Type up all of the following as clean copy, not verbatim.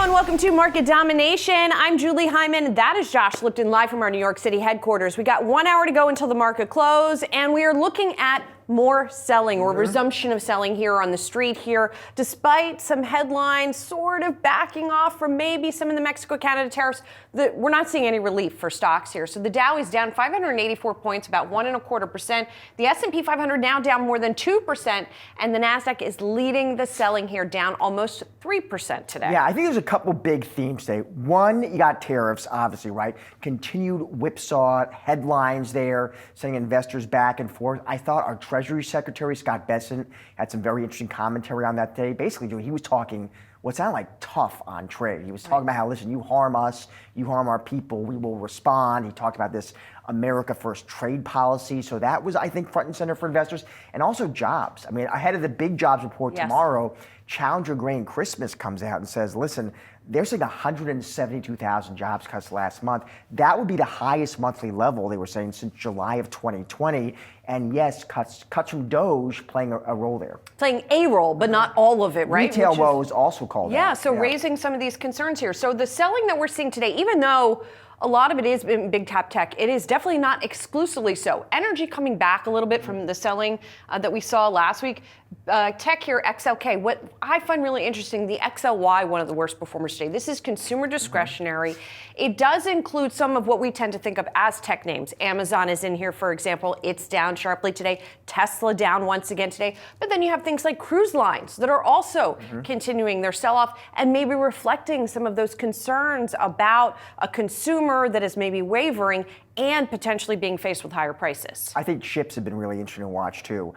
everyone. Welcome to Market Domination. I'm Julie Hyman. That is Josh Lipton, live from our New York City headquarters. We got 1 hour to go until the market close, and we are looking at more selling or resumption of selling here on the street here, despite some headlines sort of backing off from maybe some of the Mexico-Canada tariffs. We're not seeing any relief for stocks here. So the Dow is down 584 points, about 1.25%. The S&P 500 now down more than 2%, and the Nasdaq is leading the selling here, down almost 3% today. Yeah, I think there's a couple big themes today. One, you got tariffs, obviously, right? Continued whipsaw headlines there, sending investors back and forth. I thought our Treasury Secretary, Scott Bessent, had some very interesting commentary on that day. Basically, he was talking what sounded like tough on trade. He was talking about how, listen, you harm us, you harm our people, we will respond. He talked about this America First trade policy. So that was, I think, front and center for investors. And also jobs. I mean, ahead of the big jobs report tomorrow, Challenger Grain Christmas comes out and says, listen, they're saying 172,000 jobs cuts last month. That would be the highest monthly level, they were saying, since July of 2020. And yes, cuts from Doge playing a role there. Playing a role, but not all of it, right? Retail woes also called out. Yeah, so raising some of these concerns here. So the selling that we're seeing today, even though a lot of it is in big cap tech, it is definitely not exclusively so. Energy coming back a little bit from the selling that we saw last week. Tech here, XLK. What I find really interesting, the XLY, one of the worst performers today. This is consumer discretionary. It does include some of what we tend to think of as tech names. Amazon is in here, for example. It's down sharply today. Tesla down once again today. But then you have things like cruise lines that are also continuing their sell-off and maybe reflecting some of those concerns about a consumer that is maybe wavering and potentially being faced with higher prices. I think chips have been really interesting to watch too.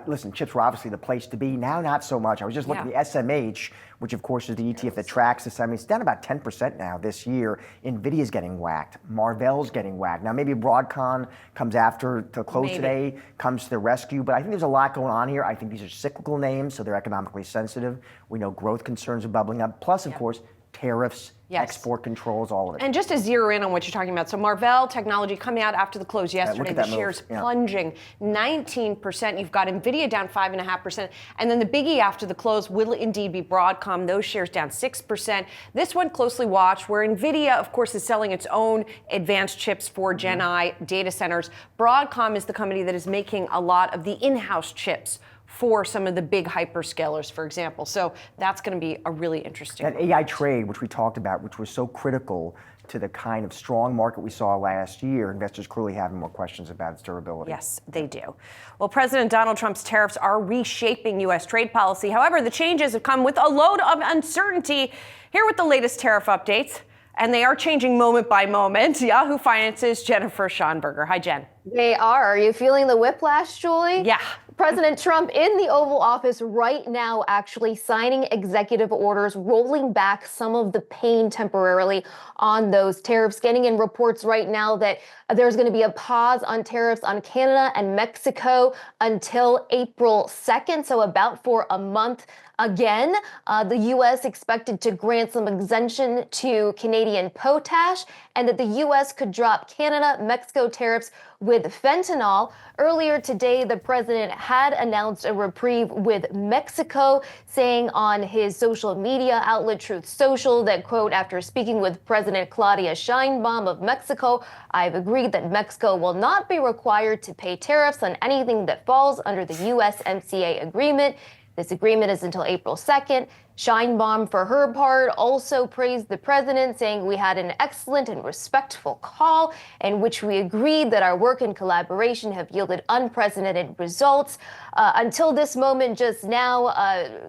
Listen, chips were obviously the place to be. Now, not so much. I was just looking at the SMH, which of course is the ETF that tracks the semis. It's down about 10% now this year. Nvidia's getting whacked. Marvell's getting whacked. Now maybe Broadcom comes after to close today, comes to the rescue. But I think there's a lot going on here. I think these are cyclical names, so they're economically sensitive. We know growth concerns are bubbling up. Plus, of course, tariffs, export controls, all of it. And just to zero in on what you're talking about, so Marvell Technology coming out after the close yesterday, the shares plunging 19%. You've got Nvidia down 5.5%. And then the biggie after the close will indeed be Broadcom. Those shares down 6%. This one closely watched, where Nvidia, of course, is selling its own advanced chips for Gen I data centers. Broadcom is the company that is making a lot of the in-house chips for some of the big hyperscalers, for example. So that's going to be a really interesting That AI trade, which we talked about, which was so critical to the kind of strong market we saw last year, investors clearly having more questions about its durability. Yes, they do. Well, President Donald Trump's tariffs are reshaping U.S. trade policy. However, the changes have come with a load of uncertainty. Here with the latest tariff updates, and they are changing moment by moment. Yahoo Finance's Jennifer Schonberger. Hi, Jen. They are. Are you feeling the whiplash, Julie? Yeah. President Trump in the Oval Office right now actually signing executive orders, rolling back some of the pain temporarily on those tariffs, getting in reports right now that there's going to be a pause on tariffs on Canada and Mexico until April 2nd, so about for a month. Again, the U.S. expected to grant some exemption to Canadian potash, and that the U.S. could drop Canada, Mexico tariffs with fentanyl. Earlier today, the president had announced a reprieve with Mexico, saying on his social media outlet Truth Social that, quote, after speaking with President Claudia Sheinbaum of Mexico, I've agreed that Mexico will not be required to pay tariffs on anything that falls under the USMCA agreement. This agreement is until April 2nd. Sheinbaum, for her part, also praised the president, saying we had an excellent and respectful call in which we agreed that our work and collaboration have yielded unprecedented results. Until this moment just now,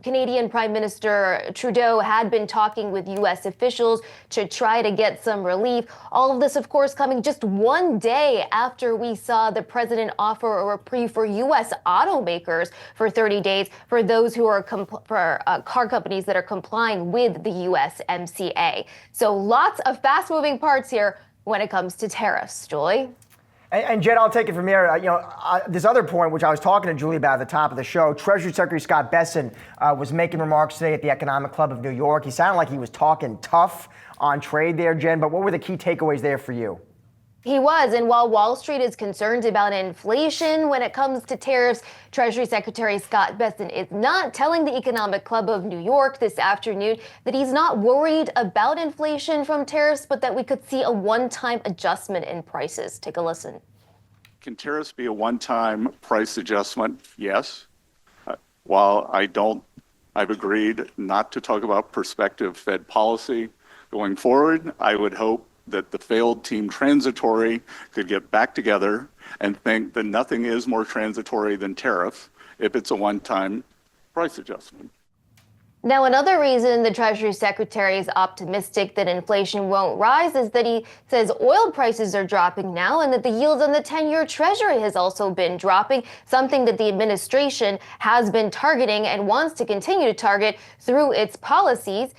Canadian Prime Minister Trudeau had been talking with U.S. officials to try to get some relief. All of this, of course, coming just one day after we saw the president offer a reprieve for U.S. automakers for 30 days for those who are car companies that are complying with the USMCA. So lots of fast-moving parts here when it comes to tariffs. Julie? And Jen, I'll take it from here. This other point, which I was talking to Julie about at the top of the show, Treasury Secretary Scott Bessent was making remarks today at the Economic Club of New York. He sounded like he was talking tough on trade there, Jen, but what were the key takeaways there for you? He was. And while Wall Street is concerned about inflation when it comes to tariffs, Treasury Secretary Scott Bessent is not, telling the Economic Club of New York this afternoon that he's not worried about inflation from tariffs, but that we could see a one-time adjustment in prices. Take a listen. Can tariffs be a one-time price adjustment? Yes. While I've agreed not to talk about prospective Fed policy going forward, I would hope that the failed team transitory could get back together and think that nothing is more transitory than tariffs if it's a one-time price adjustment. Now, another reason the Treasury Secretary is optimistic that inflation won't rise is that he says oil prices are dropping now and that the yield on the 10-year Treasury has also been dropping, something that the administration has been targeting and wants to continue to target through its policies.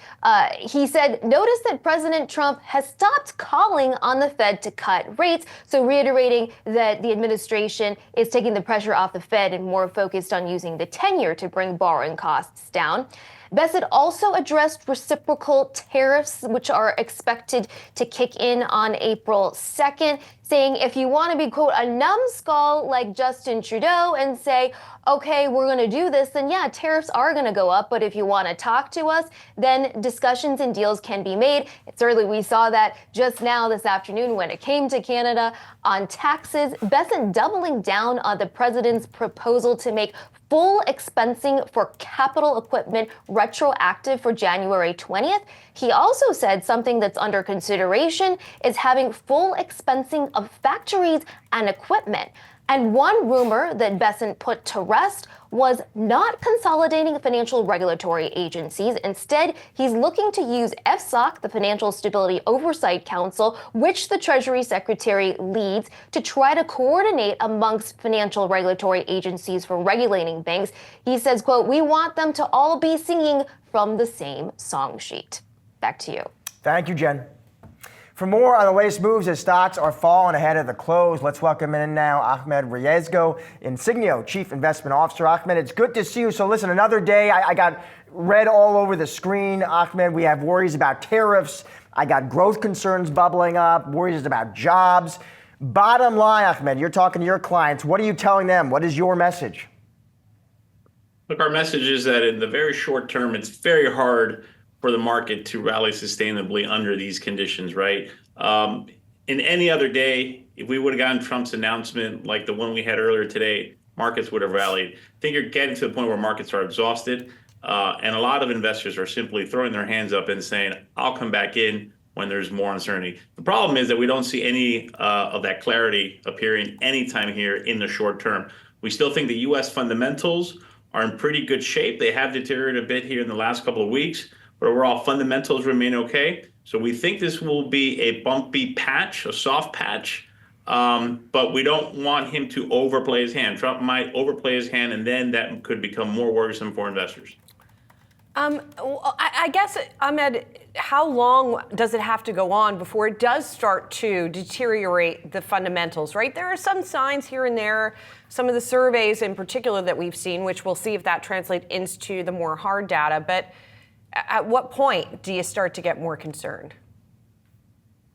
He said, notice that President Trump has stopped calling on the Fed to cut rates, so reiterating that the administration is taking the pressure off the Fed and more focused on using the 10-year to bring borrowing costs down. Bessent also addressed reciprocal tariffs, which are expected to kick in on April 2nd, saying if you want to be, quote, a numbskull like Justin Trudeau and say, okay, we're going to do this, then yeah, tariffs are going to go up. But if you want to talk to us, then discussions and deals can be made. Certainly, we saw that just now this afternoon when it came to Canada on taxes. Bessent doubling down on the president's proposal to make full expensing for capital equipment retroactive for January 20th. He also said something that's under consideration is having full expensing of factories and equipment. And one rumor that Bessent put to rest was not consolidating financial regulatory agencies. Instead, he's looking to use FSOC, the Financial Stability Oversight Council, which the Treasury Secretary leads, to try to coordinate amongst financial regulatory agencies for regulating banks. He says, quote, we want them to all be singing from the same song sheet. Back to you. Thank you, Jen. For more on the latest moves as stocks are falling ahead of the close, let's welcome in now Ahmed Riezgo, Insignio Chief Investment Officer. Ahmed, it's good to see you. So listen, another day, I got red all over the screen. Ahmed, we have worries about tariffs. I got growth concerns bubbling up, worries about jobs. Bottom line, Ahmed, you're talking to your clients. What are you telling them? What is your message? Look, our message is that in the very short term, it's very hard for the market to rally sustainably under these conditions, right? In any other day, if we would have gotten Trump's announcement like the one we had earlier today, markets would have rallied. I think you're getting to the point where markets are exhausted, and a lot of investors are simply throwing their hands up and saying, I'll come back in when there's more uncertainty. The problem is that we don't see any of that clarity appearing anytime here in the short term. We still think the U.S. fundamentals are in pretty good shape. They have deteriorated a bit here in the last couple of weeks, but overall fundamentals remain okay. So we think this will be a bumpy patch, a soft patch, but we don't want him to overplay his hand. Trump might overplay his hand, and then that could become more worrisome for investors. I guess, Ahmed, how long does it have to go on before it does start to deteriorate the fundamentals, right? There are some signs here and there, some of the surveys in particular that we've seen, which we'll see if that translates into the more hard data. But at what point do you start to get more concerned?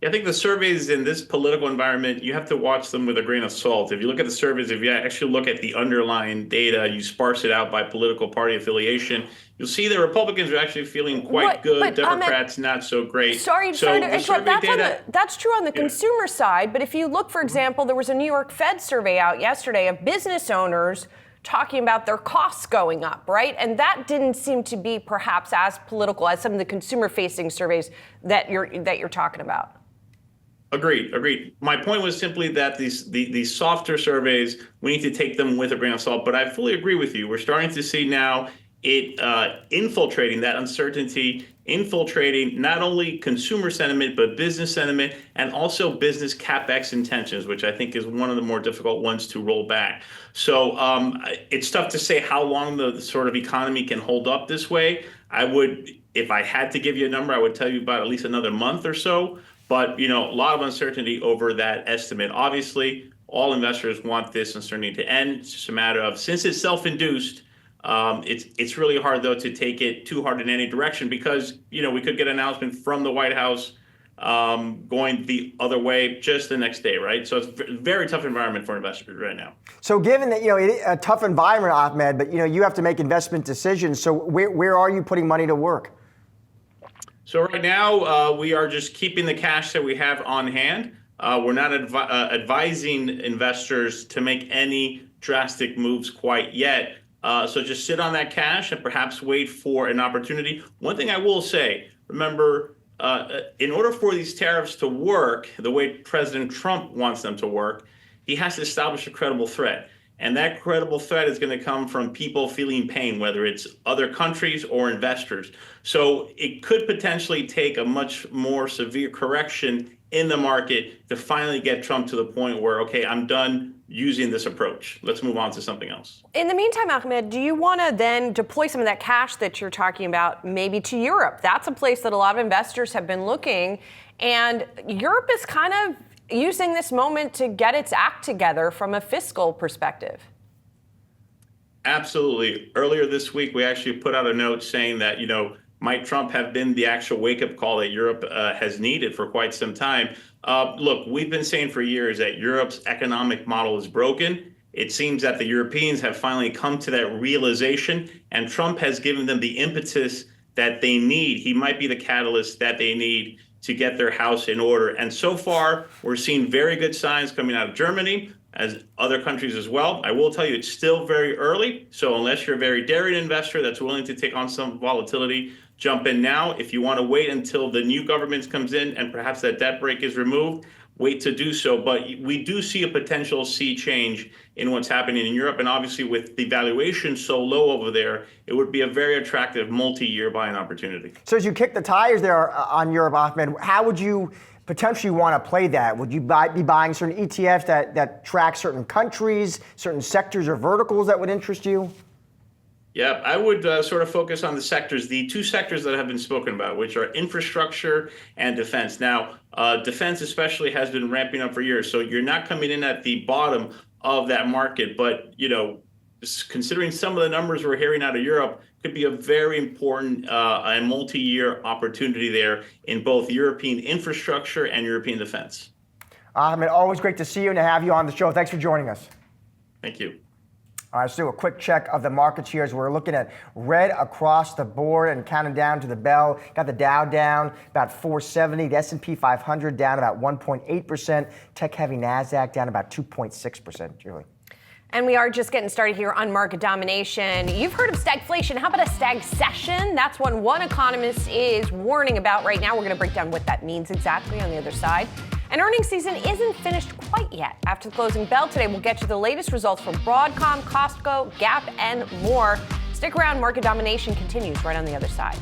I think the surveys in this political environment, you have to watch them with a grain of salt. If you look at the surveys, if you actually look at the underlying data, you sparse it out by political party affiliation, you'll see that Republicans are actually feeling quite good. But, Democrats, not so great. Sorry to interrupt. That's true on the consumer side. But if you look, for example, there was a New York Fed survey out yesterday of business owners talking about their costs going up, right? And that didn't seem to be perhaps as political as some of the consumer-facing surveys that you're talking about. Agreed. My point was simply that these softer surveys, we need to take them with a grain of salt. But I fully agree with you. We're starting to see now it infiltrating that uncertainty, infiltrating not only consumer sentiment, but business sentiment, and also business CapEx intentions, which I think is one of the more difficult ones to roll back. So it's tough to say how long the sort of economy can hold up this way. If I had to give you a number, I would tell you about at least another month or so. But, a lot of uncertainty over that estimate. Obviously, all investors want this uncertainty to end. It's just a matter of, since it's self-induced, it's really hard, though, to take it too hard in any direction because, we could get an announcement from the White House going the other way just the next day, right? So it's a very tough environment for investors right now. So given that, a tough environment, Ahmed, but, you have to make investment decisions. So where are you putting money to work? So right now, we are just keeping the cash that we have on hand. We're not advising investors to make any drastic moves quite yet. So just sit on that cash and perhaps wait for an opportunity. One thing I will say, remember, in order for these tariffs to work the way President Trump wants them to work, he has to establish a credible threat. And that credible threat is going to come from people feeling pain, whether it's other countries or investors. So it could potentially take a much more severe correction in the market to finally get Trump to the point where, okay, I'm done using this approach. Let's move on to something else. In the meantime, Ahmed, do you want to then deploy some of that cash that you're talking about maybe to Europe? That's a place that a lot of investors have been looking. And Europe is kind of using this moment to get its act together from a fiscal perspective. Absolutely. Earlier this week, we actually put out a note saying that, might Trump have been the actual wake-up call that Europe has needed for quite some time? Look, we've been saying for years that Europe's economic model is broken. It seems that the Europeans have finally come to that realization, and Trump has given them the impetus that they need. He might be the catalyst that they need to get their house in order. And so far, we're seeing very good signs coming out of Germany, as other countries as well. I will tell you, it's still very early. So unless you're a very daring investor that's willing to take on some volatility, jump in now. If you want to wait until the new government comes in and perhaps that debt brake is removed, wait to do so. But we do see a potential sea change in what's happening in Europe. And obviously with the valuation so low over there, it would be a very attractive multi-year buying opportunity. So as you kick the tires there on Europe, Ahmed, how would you potentially want to play that? Would you be buying certain ETFs that track certain countries, certain sectors or verticals that would interest you? Yeah, I would sort of focus on the sectors, the two sectors that have been spoken about, which are infrastructure and defense. Now, defense especially has been ramping up for years. So you're not coming in at the bottom of that market. But, considering some of the numbers we're hearing out of Europe, could be a very important and multi-year opportunity there in both European infrastructure and European defense. Ahmed, always great to see you and to have you on the show. Thanks for joining us. Thank you. All right, let's do a quick check of the markets here as we're looking at red across the board and counting down to the bell. Got the Dow down about 470, the S&P 500 down about 1.8%, tech-heavy NASDAQ down about 2.6%, Julie. And we are just getting started here on market domination. You've heard of stagflation. How about a stagcession? That's what one economist is warning about right now. We're going to break down what that means exactly on the other side. And earnings season isn't finished quite yet. After the closing bell today, we'll get you the latest results from Broadcom, Costco, Gap, and more. Stick around. Market domination continues right on the other side.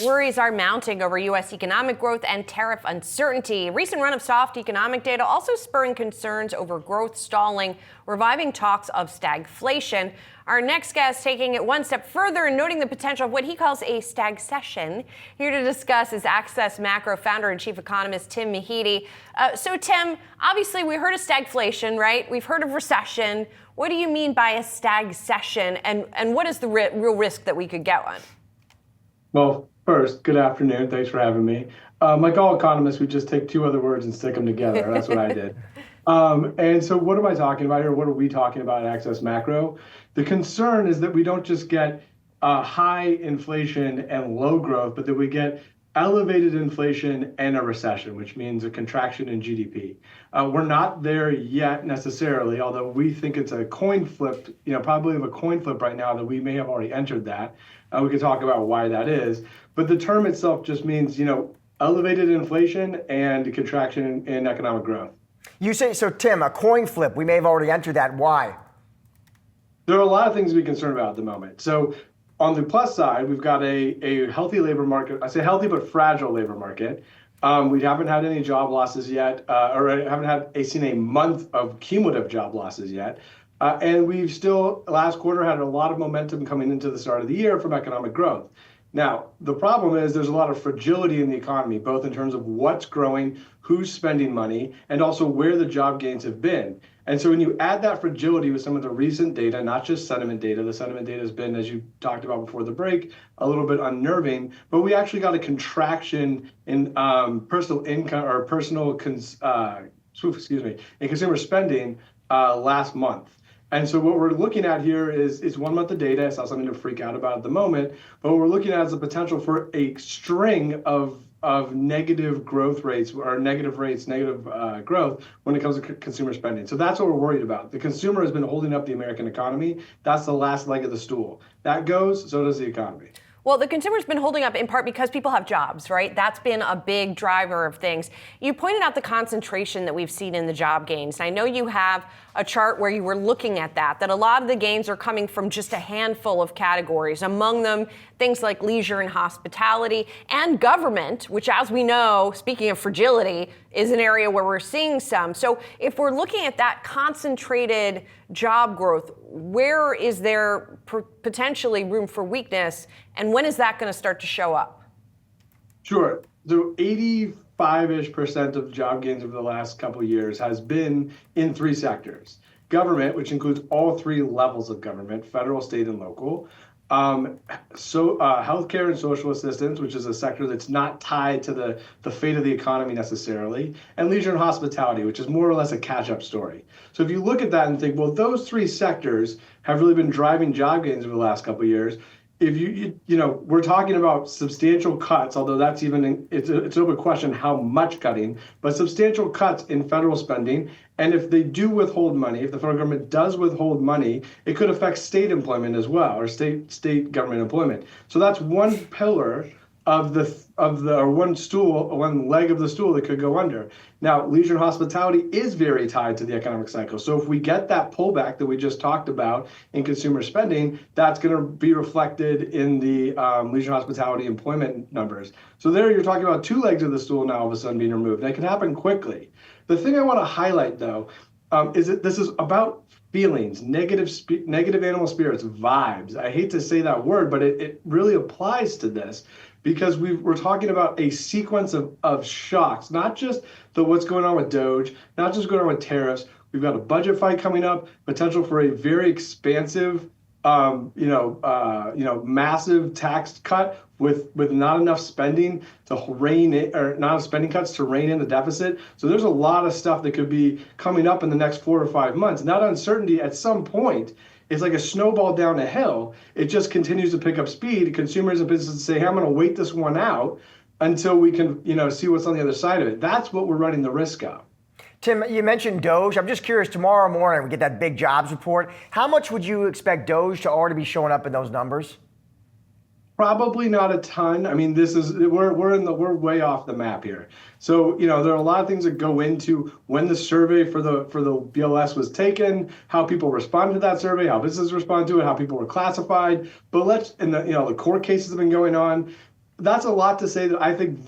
Worries are mounting over U.S. economic growth and tariff uncertainty. Recent run of soft economic data also spurring concerns over growth stalling, reviving talks of stagflation. Our next guest taking it one step further and noting the potential of what he calls a stagcession. Here to discuss is Access Macro founder and chief economist Tim Mahidi. So Tim, obviously we heard of stagflation, right? We've heard of recession. What do you mean by a stagcession, and what is the real risk that we could get on? Well, first, good afternoon. Thanks for having me. Like all economists, we just take two other words and stick them together. That's what I did. And so what am I talking about here? What are we talking about at Access Macro? The concern is that we don't just get high inflation and low growth, but that we get elevated inflation and a recession, which means a contraction in GDP. We're not there yet necessarily, although we think it's a coin flip, probably a coin flip right now that we may have already entered that. We could talk about why that is. But the term itself just means, elevated inflation and contraction in economic growth. You say, so Tim, a coin flip, we may have already entered that. Why? There are a lot of things to be concerned about at the moment. So on the plus side, we've got a healthy labor market. I say healthy, but fragile labor market. We haven't had any job losses yet, or haven't seen a month of cumulative job losses yet. And we've still, last quarter, had a lot of momentum coming into the start of the year from economic growth. Now, the problem is there's a lot of fragility in the economy, both in terms of what's growing, who's spending money, and also where the job gains have been. And so when you add that fragility with some of the recent data, not just sentiment data, the sentiment data has been, as you talked about before the break, a little bit unnerving, but we actually got a contraction in personal income or in consumer spending last month. And so what we're looking at here is 1 month of data. It's not something to freak out about at the moment, but what we're looking at is the potential for a string of negative growth rates or negative growth when it comes to consumer spending. So that's what we're worried about. The consumer has been holding up the American economy. That's the last leg of the stool. That goes, so does the economy. Well, the consumer's been holding up in part because people have jobs, right? That's been a big driver of things. You pointed out the concentration that we've seen in the job gains. I know you have a chart where you were looking at that a lot of the gains are coming from just a handful of categories, among them things like leisure and hospitality and government, which, as we know, speaking of fragility, is an area where we're seeing some. So if we're looking at that concentrated job growth, where is there potentially room for weakness, and when is that going to start to show up? Sure. So 85-ish% of job gains over the last couple of years has been in 3 sectors. Government, which includes all 3 levels of government, federal, state, and local. Healthcare and social assistance, which is a sector that's not tied to the fate of the economy necessarily, and leisure and hospitality, which is more or less a catch-up story. So if you look at that and think, well, those 3 sectors have really been driving job gains over the last couple of years. If we're talking about substantial cuts, although that's it's an open question how much cutting, but substantial cuts in federal spending. And if they do withhold money, if the federal government does withhold money, it could affect state employment as well, or state government employment. So that's one pillar of one leg of the stool that could go under. Now, leisure and hospitality is very tied to the economic cycle. So if we get that pullback that we just talked about in consumer spending, that's going to be reflected in the leisure and hospitality employment numbers. So there you're talking about 2 legs of the stool now all of a sudden being removed. And it can happen quickly. The thing I want to highlight, though, is that this is about feelings, negative animal spirits, vibes. I hate to say that word, but it really applies to this. Because we're talking about a sequence of shocks, not just what's going on with Doge, not just going on with tariffs. We've got a budget fight coming up, potential for a very expansive, massive tax cut with not enough spending to rein in, or not enough spending cuts to rein in the deficit. So there's a lot of stuff that could be coming up in the next 4 or 5 months. And that uncertainty at some point, it's like a snowball down a hill. It just continues to pick up speed. Consumers and businesses say, hey, I'm going to wait this one out until we can, see what's on the other side of it. That's what we're running the risk of. Tim, you mentioned Doge. I'm just curious, tomorrow morning we get that big jobs report. How much would you expect Doge to already be showing up in those numbers? Probably not a ton. I mean, we're way off the map here. So, there are a lot of things that go into when the survey for the BLS was taken, how people responded to that survey, how businesses respond to it, how people were classified. But the court cases have been going on. That's a lot to say that I think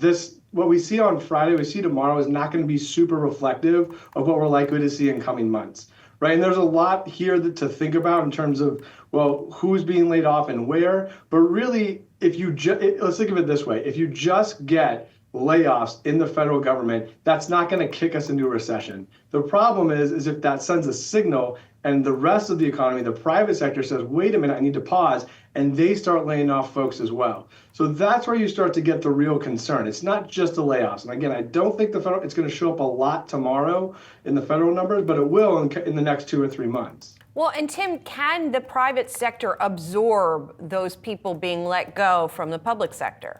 what we see on Friday, we see tomorrow is not going to be super reflective of what we're likely to see in coming months. Right. And there's a lot here to think about in terms of, well, who's being laid off and where. But really, let's think of it this way. If you just get layoffs in the federal government, that's not going to kick us into a recession. The problem is if that sends a signal and the rest of the economy, the private sector says, wait a minute, I need to pause, and they start laying off folks as well. So that's where you start to get the real concern. It's not just the layoffs. And again, I don't think it's going to show up a lot tomorrow in the federal numbers, but it will in the next 2 or 3 months. Well, and Tim, can the private sector absorb those people being let go from the public sector?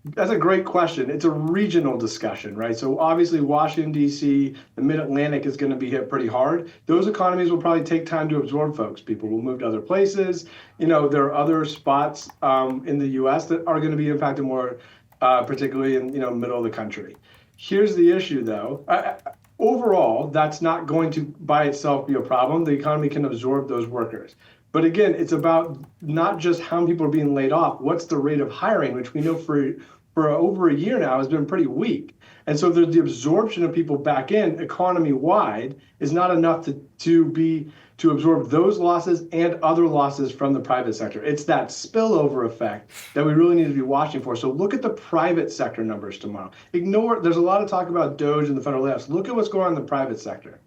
That's a great question. It's a regional discussion, right? So obviously Washington, D.C., the Mid-Atlantic is going to be hit pretty hard. Those economies will probably take time to absorb folks. People will move to other places. There are other spots in the U.S. that are going to be impacted more, particularly in middle of the country. Here's the issue, though. Overall, that's not going to by itself be a problem. The economy can absorb those workers. But again, it's about not just how many people are being laid off, what's the rate of hiring, which we know for over a year now has been pretty weak. And so the absorption of people back in economy-wide is not enough to to absorb those losses and other losses from the private sector. It's that spillover effect that we really need to be watching for. So look at the private sector numbers tomorrow. There's a lot of talk about Doge and the federal layoffs. Look at what's going on in the private sector.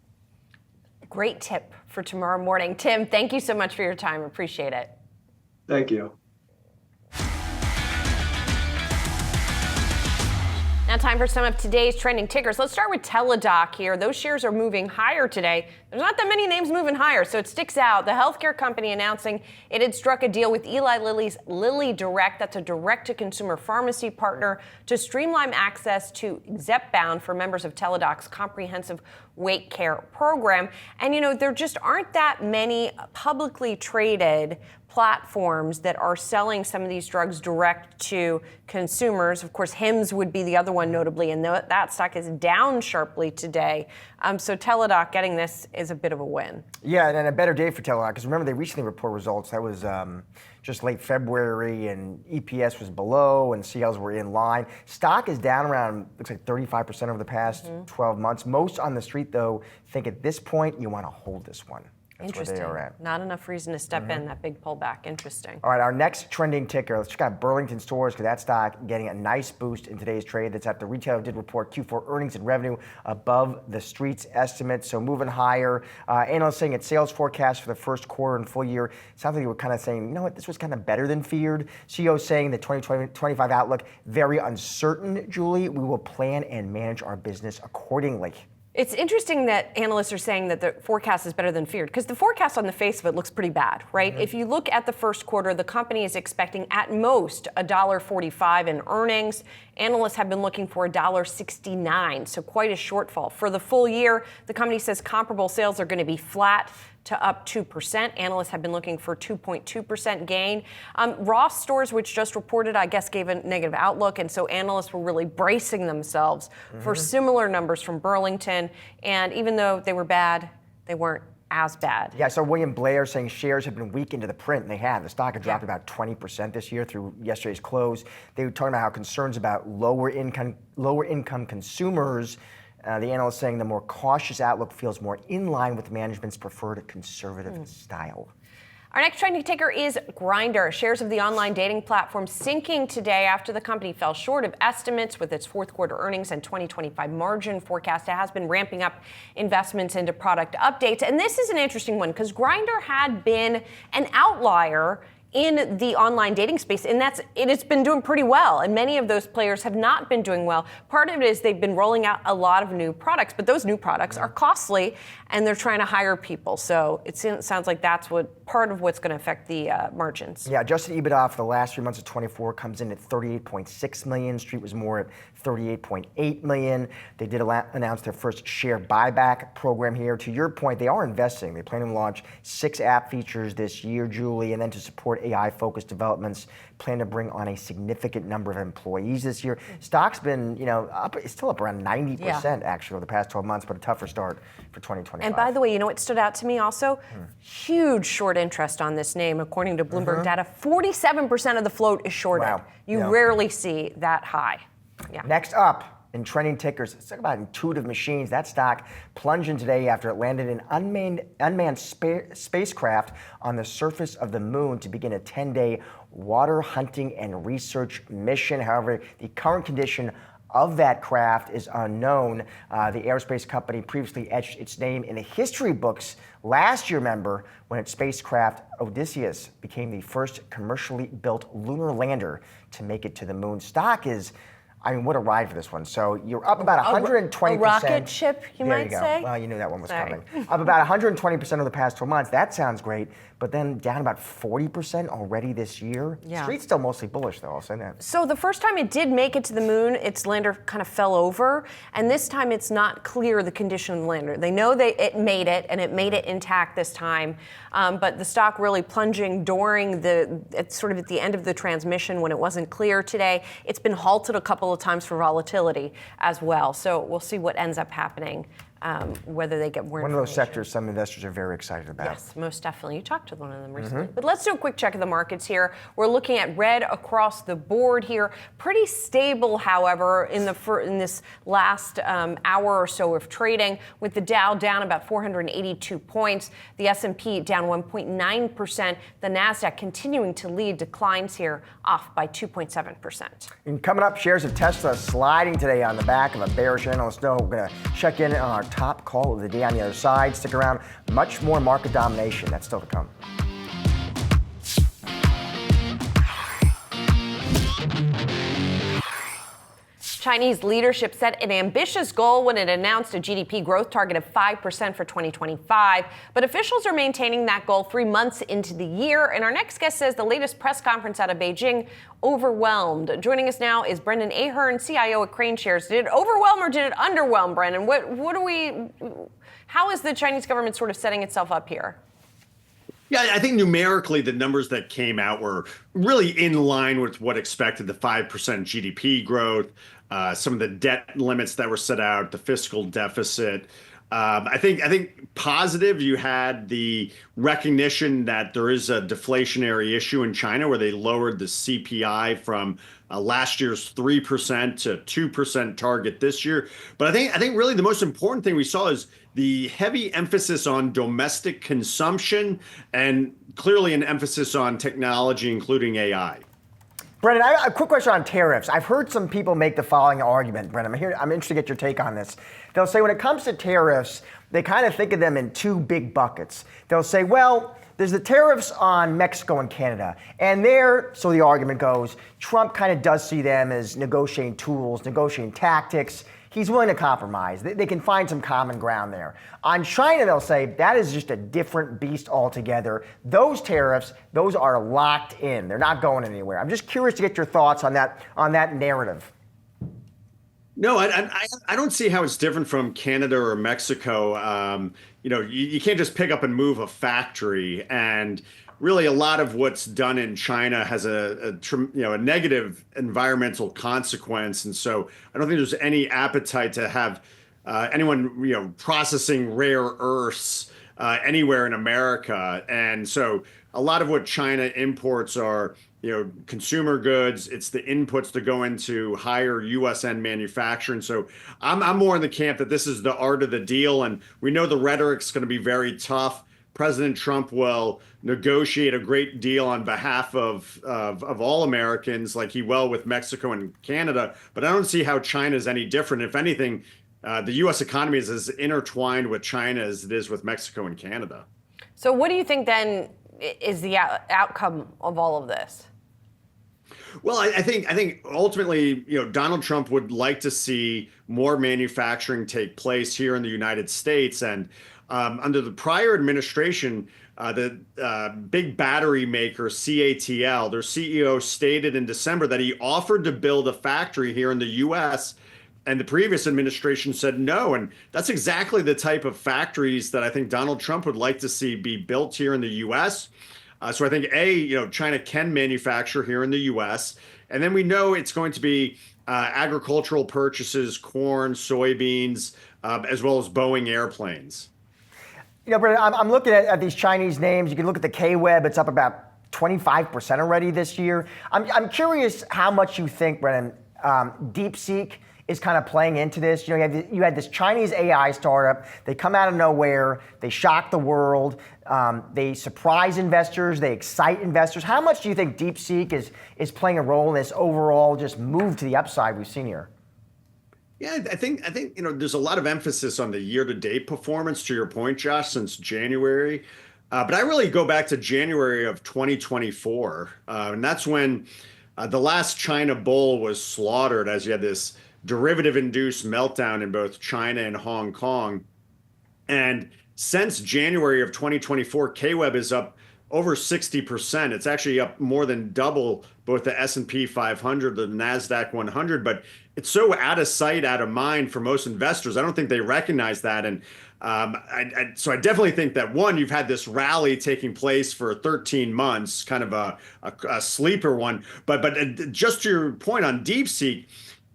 Great tip for tomorrow morning. Tim, thank you so much for your time. Appreciate it. Thank you. Now time for some of today's trending tickers. Let's start with Teladoc here. Those shares are moving higher today. There's not that many names moving higher, so it sticks out. The healthcare company announcing it had struck a deal with Eli Lilly's LillyDirect, that's a direct-to-consumer pharmacy partner, to streamline access to Zepbound for members of Teladoc's comprehensive weight care program. And there just aren't that many publicly traded platforms that are selling some of these drugs direct to consumers. Of course, Hims would be the other one notably, and that stock is down sharply today. So Teladoc getting this is a bit of a win. Yeah, and a better day for Teladoc, because remember they recently reported results. That was just late February, and EPS was below, and sales were in line. Stock is down around, looks like 35% over the past 12 months. Most on the street, though, think at this point you want to hold this one. That's Interesting. Where they are at. Not enough reason to step in, that big pullback. Interesting. All right, our next trending ticker, let's check out Burlington Stores, because that stock getting a nice boost in today's trade. That's after the retailer did report Q4 earnings and revenue above the street's estimates, so moving higher. Analysts saying its sales forecast for the first quarter and full year, sounds like they were kind of saying, this was kind of better than feared. CEO saying the 2025 outlook, very uncertain, Julie. We will plan and manage our business accordingly. It's interesting that analysts are saying that the forecast is better than feared, because the forecast on the face of it looks pretty bad, right? If you look at the first quarter, the company is expecting at most $1.45 in earnings. Analysts have been looking for $1.69, so quite a shortfall. For the full year, the company says comparable sales are going to be flat to up 2%. Analysts have been looking for 2.2% gain. Ross Stores, which just reported, I guess, gave a negative outlook, and so analysts were really bracing themselves for similar numbers from Burlington. And even though they were bad, they weren't as bad. Yeah, so William Blair saying shares have been weak into the print, and they have. The stock had dropped about 20% this year through yesterday's close. They were talking about how concerns about lower income consumers. The analyst saying the more cautious outlook feels more in line with management's preferred conservative style. Our next trending ticker is Grindr. Shares of the online dating platform sinking today after the company fell short of estimates with its fourth quarter earnings and 2025 margin forecast. It has been ramping up investments into product updates. And this is an interesting one because Grindr had been an outlier in the online dating space, and it's been doing pretty well, and many of those players have not been doing well. Part of it is they've been rolling out a lot of new products, but those new products are costly, and they're trying to hire people. So it sounds like that's part of what's going to affect the margins. Yeah, adjusted EBITDA for the last 3 months of 24 comes in at $38.6 million. Street was more at $38.8 million. They did announce their first share buyback program here. To your point, they are investing. They plan to launch 6 app features this year, Julie, and then to support AI-focused developments, plan to bring on a significant number of employees this year. Stock's been, it's still up around 90% actually over the past 12 months, but a tougher start for 2025. And by the way, what stood out to me also? Huge short interest on this name, according to Bloomberg data. 47% of the float is shorted. Wow. You rarely see that high. Yeah. Next up, in trending tickers, let's talk about Intuitive Machines. That stock plunging today after it landed an unmanned spacecraft on the surface of the moon to begin a 10-day water hunting and research mission. However, the current condition of that craft is unknown. The aerospace company previously etched its name in the history books last year, remember, when its spacecraft Odysseus became the first commercially built lunar lander to make it to the moon. Stock is, what a ride for this one. So you're up about 120%. A rocket ship, you might say? Well, you knew that one was coming. Up about 120% over the past 12 months. That sounds great. But then down about 40% already this year. Yeah. Street's still mostly bullish, though. I'll say that. So the first time it did make it to the moon, its lander kind of fell over. And this time it's not clear the condition of the lander. They know it made it, and it made it intact this time. But the stock really plunging during sort of at the end of the transmission when it wasn't clear today. It's been halted a couple of times for volatility as well. So we'll see what ends up happening whether they get more One of those information. sectors some investors are very excited about. Yes, most definitely. You talked with one of them recently. But let's do a quick check of the markets here. We're looking at red across the board here. Pretty stable, however, in this last hour or so of trading, with the Dow down about 482 points, the S&P down 1.9%, the Nasdaq continuing to lead, declines here off by 2.7%. And coming up, shares of Tesla sliding today on the back of a bearish analyst note. We're going to check in on our top call of the day on the other side. Stick around. Much more market domination. That's still to come. Chinese leadership set an ambitious goal when it announced a GDP growth target of 5% for 2025. But officials are maintaining that goal 3 months into the year. And our next guest says the latest press conference out of Beijing overwhelmed. Joining us now is Brendan Ahern, CIO at Crane Shares. Did it overwhelm or did it underwhelm, Brendan? How is the Chinese government sort of setting itself up here? Yeah, I think numerically the numbers that came out were really in line with what expected, the 5% GDP growth, some of the debt limits that were set out, the fiscal deficit. I think positive, you had the recognition that there is a deflationary issue in China where they lowered the CPI from last year's 3% to 2% target this year. But I think really the most important thing we saw is the heavy emphasis on domestic consumption and clearly an emphasis on technology, including AI. Brendan, I have a quick question on tariffs. I've heard some people make the following argument, Brendan. I'm interested to get your take on this. They'll say when it comes to tariffs, they kind of think of them in two big buckets. They'll say, well, there's the tariffs on Mexico and Canada. And there, so the argument goes, Trump kind of does see them as negotiating tools, negotiating tactics. He's willing to compromise. They can find some common ground there. On China, they'll say that is just a different beast altogether. Those tariffs, those are locked in. They're not going anywhere. I'm just curious to get your thoughts on that narrative. No, I don't see how it's different from Canada or Mexico. You can't just pick up and move a factory, and really a lot of what's done in China has a negative environmental consequence, and so I don't think there's any appetite to have anyone processing rare earths anywhere in America, and so a lot of what China imports are consumer goods. It's the inputs that go into higher USN manufacturing. So I'm more in the camp that this is the art of the deal, and we know the rhetoric's going to be very tough. President Trump will negotiate a great deal on behalf of all Americans, like he will with Mexico and Canada. But I don't see how China is any different. If anything, the U.S. economy is as intertwined with China as it is with Mexico and Canada. So what do you think then is the outcome of all of this? Well, I think ultimately, Donald Trump would like to see more manufacturing take place here in the United States. And under the prior administration, the big battery maker CATL, their CEO stated in December that he offered to build a factory here in the U.S., and the previous administration said no. And that's exactly the type of factories that I think Donald Trump would like to see be built here in the U.S. So I think, China can manufacture here in the U.S., and then we know it's going to be agricultural purchases, corn, soybeans, as well as Boeing airplanes. Brendan, I'm looking at these Chinese names. You can look at the K-Web. It's up about 25% already this year. I'm curious how much you think, Brendan, DeepSeek is kind of playing into this. You had this Chinese AI startup. They come out of nowhere. They shock the world. They surprise investors. They excite investors. How much do you think DeepSeek is playing a role in this overall just move to the upside we've seen here? Yeah, I think there's a lot of emphasis on the year-to-date performance, to your point, Josh, since January. But I really go back to January of 2024, and that's when the last China bull was slaughtered, as you had this derivative-induced meltdown in both China and Hong Kong. And since January of 2024, K-Web is up over 60%. It's actually up more than double both the S&P 500, the NASDAQ 100, but it's so out of sight, out of mind for most investors. I don't think they recognize that. And so I definitely think that, one, you've had this rally taking place for 13 months, kind of a sleeper one. But just to your point on DeepSeek,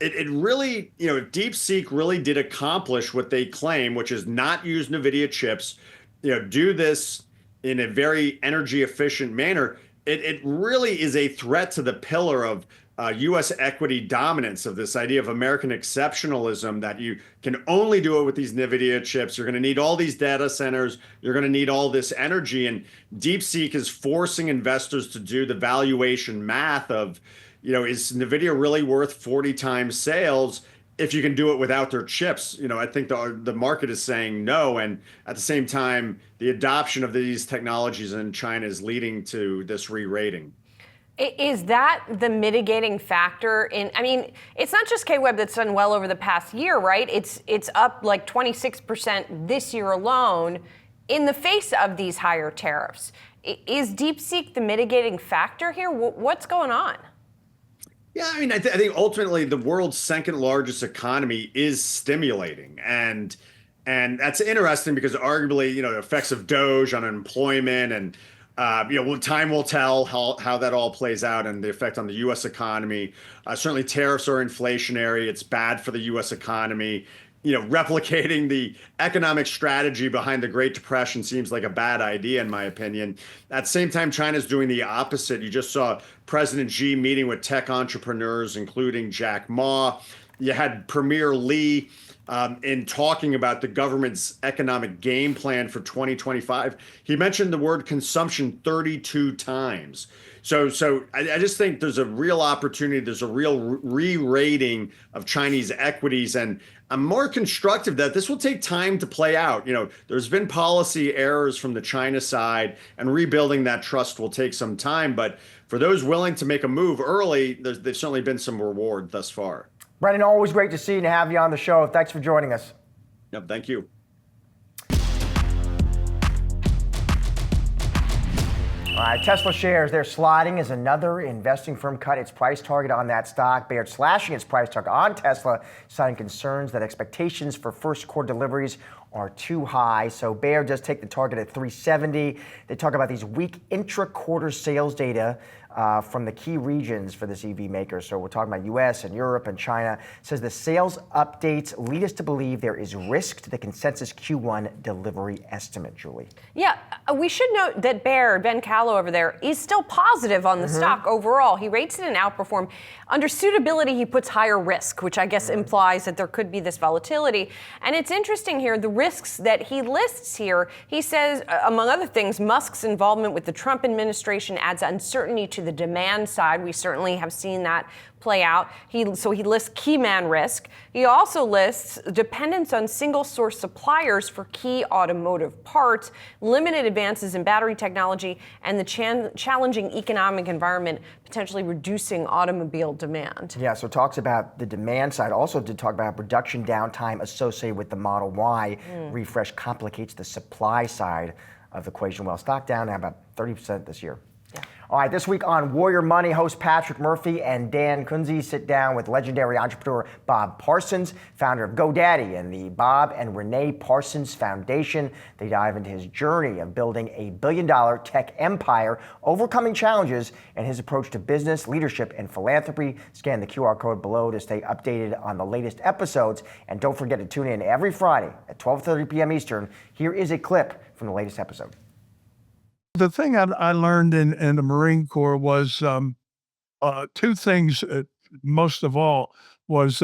it really, DeepSeek really did accomplish what they claim, which is not use NVIDIA chips, do this in a very energy efficient manner. It really is a threat to the pillar of U.S. equity dominance, of this idea of American exceptionalism, that you can only do it with these NVIDIA chips. You're going to need all these data centers. You're going to need all this energy. And DeepSeek is forcing investors to do the valuation math of, is NVIDIA really worth 40 times sales if you can do it without their chips? I think the market is saying no. And at the same time, the adoption of these technologies in China is leading to this re-rating. Is that the mitigating factor it's not just KWeb that's done well over the past year, right? It's up like 26% this year alone in the face of these higher tariffs. Is DeepSeek the mitigating factor here? What's going on? Yeah, I think ultimately the world's second largest economy is stimulating. And that's interesting because arguably, the effects of Doge on employment and time will tell how that all plays out and the effect on the U.S. economy. Certainly, tariffs are inflationary. It's bad for the U.S. economy. Replicating the economic strategy behind the Great Depression seems like a bad idea, in my opinion. At the same time, China's doing the opposite. You just saw President Xi meeting with tech entrepreneurs, including Jack Ma. You had Premier Li in talking about the government's economic game plan for 2025. He mentioned the word consumption 32 times. So I just think there's a real opportunity. There's a real re-rating of Chinese equities. And I'm more constructive that this will take time to play out. There's been policy errors from the China side, and rebuilding that trust will take some time. But for those willing to make a move early, there's certainly been some reward thus far. Brendan, always great to see you and have you on the show. Thanks for joining us. Yep, thank you. All right, Tesla shares, they're sliding as another investing firm cut its price target on that stock. Baird slashing its price target on Tesla, citing concerns that expectations for first quarter deliveries are too high. So Baird does take the target at 370. They talk about these weak intra-quarter sales data from the key regions for this EV maker. So we're talking about US and Europe and China. It says the sales updates lead us to believe there is risk to the consensus Q1 delivery estimate, Julie. Yeah, we should note that Baird, Ben Callow over there, is still positive on the stock overall. He rates it an outperform. Under suitability, he puts higher risk, which I guess implies that there could be this volatility. And it's interesting here, the risks that he lists here, he says, among other things, Musk's involvement with the Trump administration adds uncertainty to the demand side. We certainly have seen that play out. So he lists key man risk. He also lists dependence on single source suppliers for key automotive parts, limited advances in battery technology, and the challenging economic environment potentially reducing automobile demand. Yeah, so it talks about the demand side. Also did talk about production downtime associated with the Model Y. Refresh complicates the supply side of the equation. Well, stock down now about 30% this year. Yeah. All right, this week on Warrior Money, host Patrick Murphy and Dan Kunze sit down with legendary entrepreneur Bob Parsons, founder of GoDaddy and the Bob and Renee Parsons Foundation. They dive into his journey of building a billion-dollar tech empire, overcoming challenges, and his approach to business, leadership, and philanthropy. Scan the QR code below to stay updated on the latest episodes. And don't forget to tune in every Friday at 12:30 p.m. Eastern. Here is a clip from the latest episode. The thing I learned in the Marine Corps was two things. Most of all, was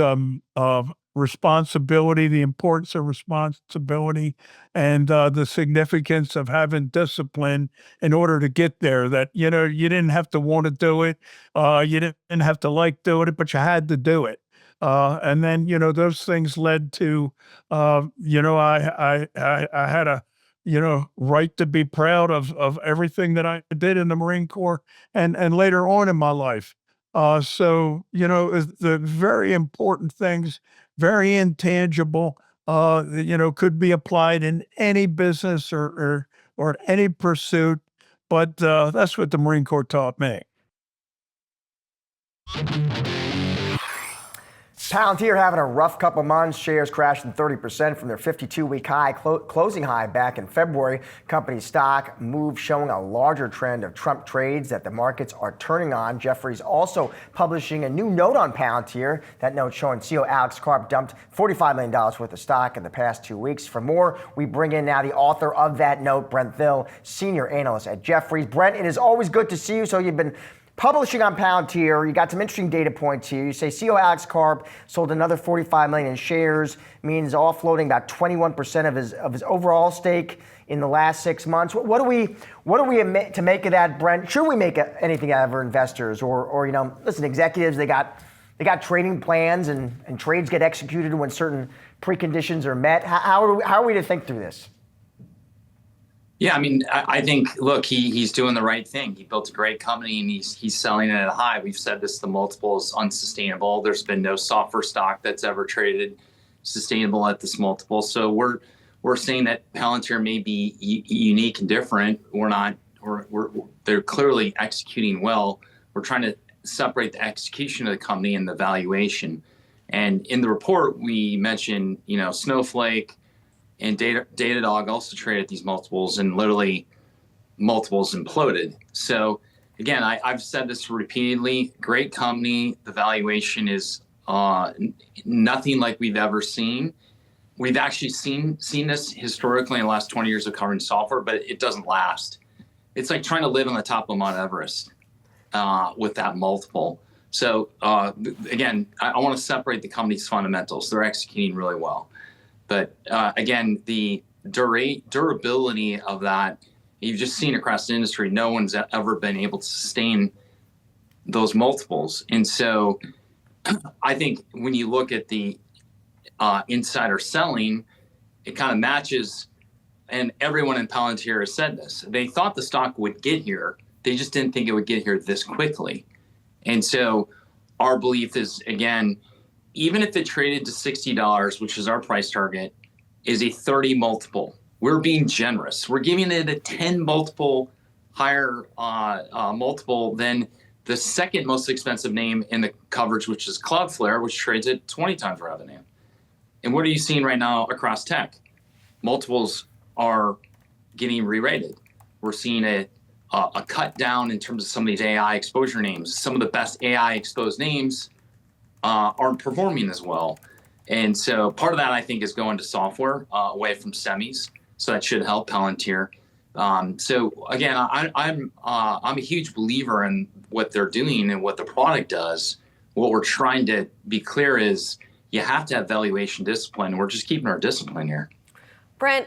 responsibility, the importance of responsibility, and the significance of having discipline in order to get there. That you didn't have to want to do it, you didn't have to like doing it, but you had to do it. And then those things led to I had a right to be proud of everything that I did in the Marine Corps and later on in my life. So the very important things, very intangible, could be applied in any business or any pursuit. But that's what the Marine Corps taught me. Palantir having a rough couple months. Shares crashing 30% from their 52-week high, closing high back in February. Company stock move showing a larger trend of Trump trades that the markets are turning on. Jefferies also publishing a new note on Palantir. That note showing CEO Alex Karp dumped $45 million worth of stock in the past 2 weeks. For more, we bring in now the author of that note, Brent Thill, senior analyst at Jefferies. Brent, it is always good to see you. So you've been publishing on Palantir. You got some interesting data points here. You say CEO Alex Karp sold another 45 million in shares, means offloading about 21% of his overall stake in the last 6 months. What do we to make of that, Brent? Should we make anything out of our investors, or listen, executives they got trading plans and trades get executed when certain preconditions are met. How are we to think through this? Yeah, I mean, I think, look, he's doing the right thing. He built a great company and he's selling it at a high. We've said this, the multiple is unsustainable. There's been no software stock that's ever traded sustainable at this multiple. So we're saying that Palantir may be unique and different. They're clearly executing well. We're trying to separate the execution of the company and the valuation. And in the report, we mentioned, Snowflake and Datadog also trade at these multiples, and literally multiples imploded. So again, I've said this repeatedly, great company. The valuation is nothing like we've ever seen. We've actually seen this historically in the last 20 years of covering software, but it doesn't last. It's like trying to live on the top of Mount Everest with that multiple. So again, I want to separate the company's fundamentals. They're executing really well. But again, the durability of that, you've just seen across the industry, no one's ever been able to sustain those multiples. And so I think when you look at the insider selling, it kind of matches, and everyone in Palantir has said this. They thought the stock would get here. They just didn't think it would get here this quickly. And so our belief is, again, even if it traded to $60, which is our price target, is a 30 multiple. We're being generous. We're giving it a 10 multiple higher multiple than the second most expensive name in the coverage, which is Cloudflare, which trades at 20 times revenue. And what are you seeing right now across tech? Multiples are getting re-rated. We're seeing a cut down in terms of some of these AI exposure names. Some of the best AI exposed names aren't performing as well. And so part of that, I think, is going to software away from semis. So that should help Palantir. So again, I'm a huge believer in what they're doing and what the product does. What we're trying to be clear is you have to have valuation discipline. We're just keeping our discipline here. Brent,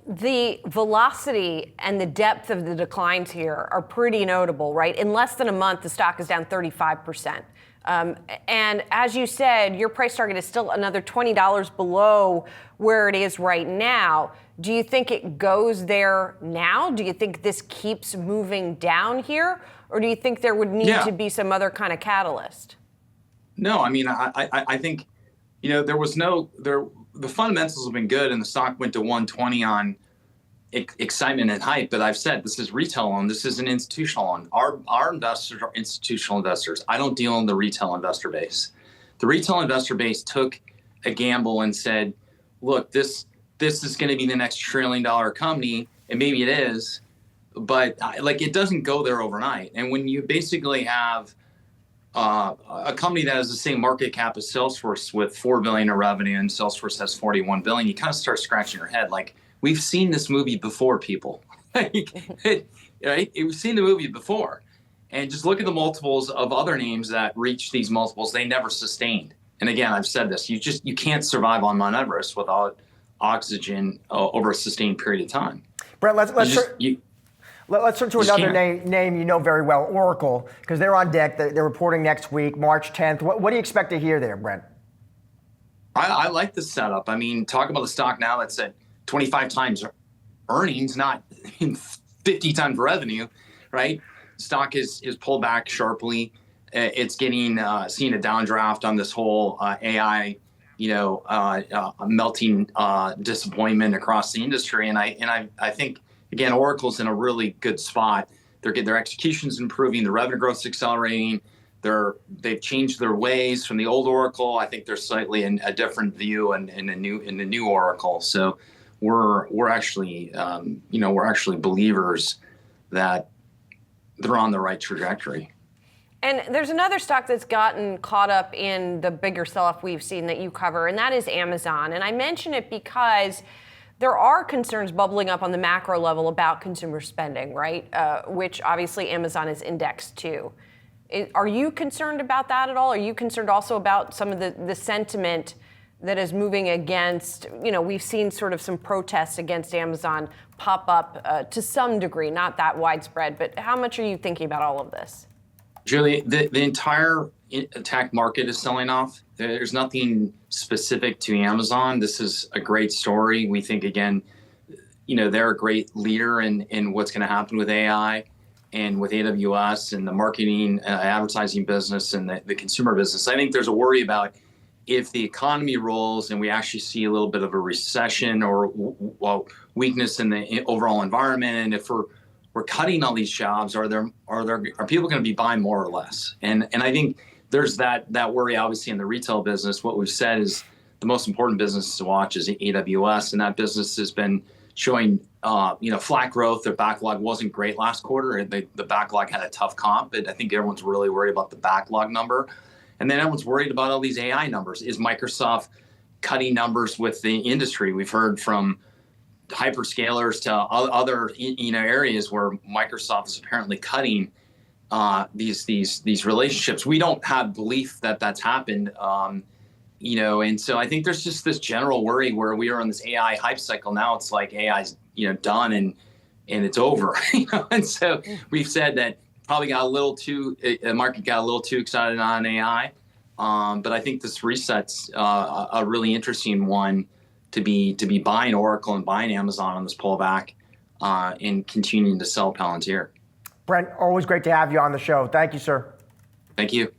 the velocity and the depth of the declines here are pretty notable, right? In less than a month, the stock is down 35%. And as you said, your price target is still another $20 below where it is right now. Do you think it goes there now? Do you think this keeps moving down here? Or do you think there would need to be some other kind of catalyst? No, I mean, I think, the fundamentals have been good and the stock went to 120 on excitement and hype, but I've said this is retail owned. This is an institutional owned. Our investors are institutional investors. I don't deal in the retail investor base. The retail investor base took a gamble and said, look, this is going to be the next $1 trillion company, and maybe it is, but it doesn't go there overnight. And when you basically have a company that has the same market cap as Salesforce with $4 billion in revenue and Salesforce has $41 billion, you kind of start scratching your head. We've seen this movie before, people. Right? We've seen the movie before. And just look at the multiples of other names that reach these multiples. They never sustained. And again, I've said this, you can't survive on Mount Everest without oxygen over a sustained period of time. Brent, let's turn to another name you know very well, Oracle, because they're on deck. They're reporting next week, March 10th. What do you expect to hear there, Brent? I like this setup. I mean, talk about the stock now that's at 25 times earnings, not 50 times revenue, right? Stock is pulled back sharply. It's getting seeing a downdraft on this whole AI, melting disappointment across the industry. And I think, again, Oracle's in a really good spot. Their execution's improving, the revenue growth's accelerating. they've changed their ways from the old Oracle. I think they're slightly in a different view and in the new Oracle. So we're actually we're actually believers that they're on the right trajectory. And there's another stock that's gotten caught up in the bigger sell-off we've seen that you cover, and that is Amazon. And I mention it because there are concerns bubbling up on the macro level about consumer spending, right? Which obviously Amazon is indexed to. Are you concerned about that at all? Are you concerned also about some of the sentiment that is moving against, we've seen sort of some protests against Amazon pop up to some degree, not that widespread, but how much are you thinking about all of this? Julie, the entire tech market is selling off. There's nothing specific to Amazon. This is a great story. We think, again, they're a great leader in what's going to happen with AI and with AWS and the marketing, advertising business and the consumer business. I think there's a worry about if the economy rolls and we actually see a little bit of a recession or weakness in the overall environment, and if we're cutting all these jobs, are people going to be buying more or less? And I think there's that worry, obviously, in the retail business. What we've said is the most important business to watch is AWS, and that business has been showing flat growth. Their backlog wasn't great last quarter. The backlog had a tough comp, but I think everyone's really worried about the backlog number. And then everyone's worried about all these AI numbers. Is Microsoft cutting numbers with the industry? We've heard from hyperscalers to other areas where Microsoft is apparently cutting these relationships. We don't have belief that that's happened, and so I think there's just this general worry where we are on this AI hype cycle. Now it's like AI's done and it's over, and so we've said that probably the market got a little too excited on AI, but I think this reset's a really interesting one to be buying Oracle and buying Amazon on this pullback and continuing to sell Palantir. Brent, always great to have you on the show. Thank you, sir. Thank you.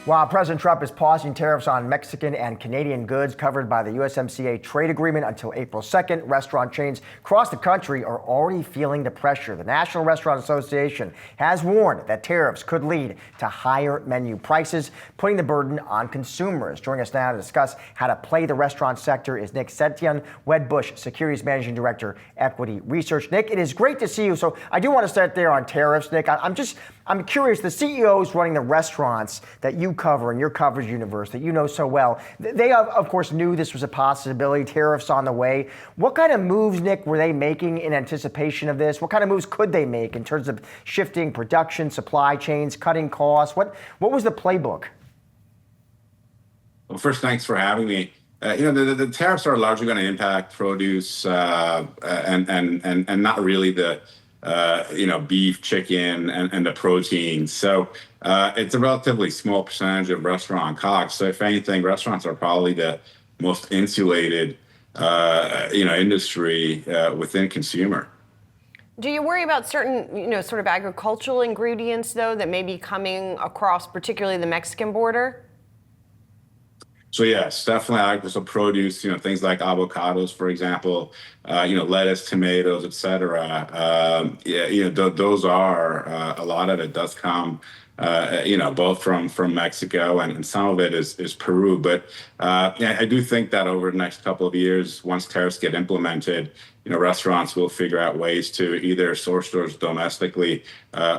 While President Trump is pausing tariffs on Mexican and Canadian goods covered by the USMCA trade agreement until April 2nd, restaurant chains across the country are already feeling the pressure. The National Restaurant Association has warned that tariffs could lead to higher menu prices, putting the burden on consumers. Joining us now to discuss how to play the restaurant sector is Nick Setian, Wedbush Securities Managing Director, Equity Research. Nick, it is great to see you. So I do want to start there on tariffs, Nick. I'm curious, the CEOs running the restaurants that you cover in your coverage universe that you know so well, they of course knew this was a possibility, tariffs on the way. What kind of moves, Nick, were they making in anticipation of this? What kind of moves could they make in terms of shifting production, supply chains, cutting costs? What was the playbook? Well, first, thanks for having me. The tariffs are largely going to impact produce and not really the beef, chicken, and the protein. So it's a relatively small percentage of restaurant COGS. So if anything, restaurants are probably the most insulated, industry within consumer. Do you worry about certain, sort of agricultural ingredients, though, that may be coming across, particularly the Mexican border? So yes, definitely agricultural produce, things like avocados, for example, lettuce, tomatoes, et cetera. Those are, a lot of it does come, both from Mexico and some of it is Peru. But I do think that over the next couple of years, once tariffs get implemented, restaurants will figure out ways to either source those domestically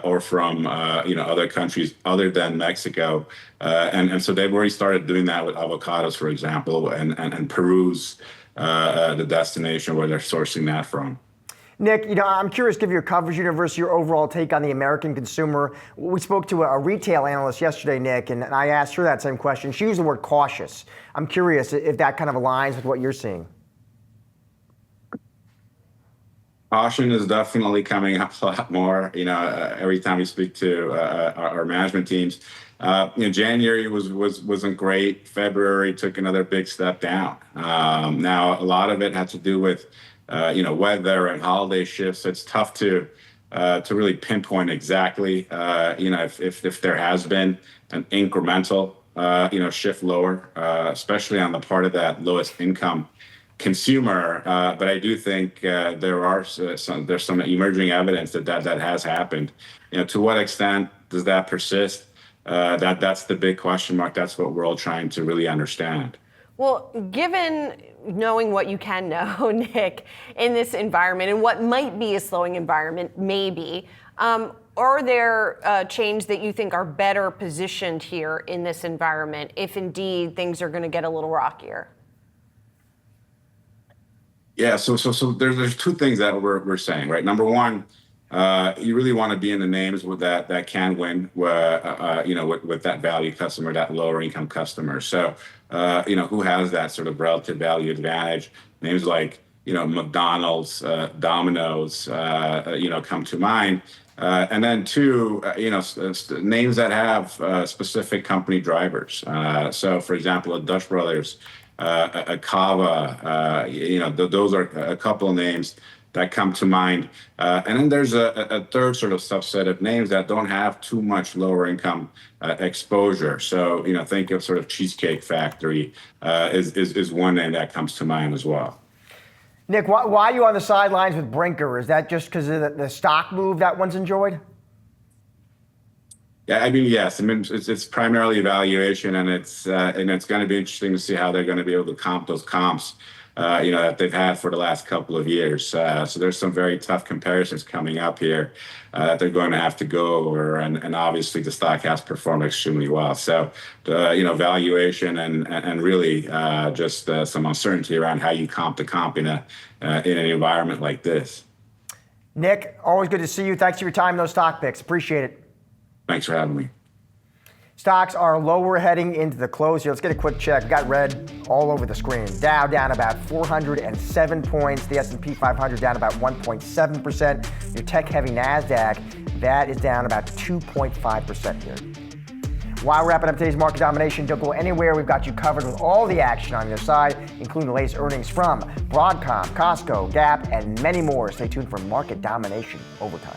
or from, other countries other than Mexico. And so they've already started doing that with avocados, for example, and Peru's the destination where they're sourcing that from. Nick, I'm curious, give your coverage universe your overall take on the American consumer. We spoke to a retail analyst yesterday, Nick, and I asked her that same question. She used the word cautious. I'm curious if that kind of aligns with what you're seeing. Caution is definitely coming up a lot more. Every time we speak to our management teams, January wasn't great. February took another big step down. Now a lot of it had to do with weather and holiday shifts. It's tough to really pinpoint exactly if there has been an incremental shift lower, especially on the part of that lowest income consumer. But I do think there's some emerging evidence that has happened. To what extent does that persist? That's the big question mark. That's what we're all trying to really understand. Well, given knowing what you can know, Nick, in this environment and what might be a slowing environment, maybe, are there chains that you think are better positioned here in this environment if indeed things are going to get a little rockier? Yeah, so there's two things that we're saying, right? Number one, you really want to be in the names with that can win, with that value customer, that lower income customer. So, who has that sort of relative value advantage? Names like, McDonald's, Domino's, come to mind. And then two, names that have specific company drivers. So, for example, a Dutch Brothers, a Cava, those are a couple of names that come to mind. And then there's a third sort of subset of names that don't have too much lower income exposure. So, think of sort of Cheesecake Factory is one name that comes to mind as well. Nick, why are you on the sidelines with Brinker? Is that just because of the stock move that one's enjoyed? Yeah, I mean, yes. I mean, it's primarily valuation, and it's going to be interesting to see how they're going to be able to comp those comps, that they've had for the last couple of years. So there's some very tough comparisons coming up here that they're going to have to go over, and obviously the stock has performed extremely well. So, valuation and really just some uncertainty around how you comp the comp in an environment like this. Nick, always good to see you. Thanks for your time, those stock picks. Appreciate it. Thanks for having me. Stocks are lower heading into the close here. Let's get a quick check. We got red all over the screen. Dow down about 407 points. The S&P 500 down about 1.7%. Your tech-heavy NASDAQ, that is down about 2.5% here. While wrapping up today's market domination, don't go anywhere. We've got you covered with all the action on your side, including the latest earnings from Broadcom, Costco, Gap, and many more. Stay tuned for Market Domination Overtime.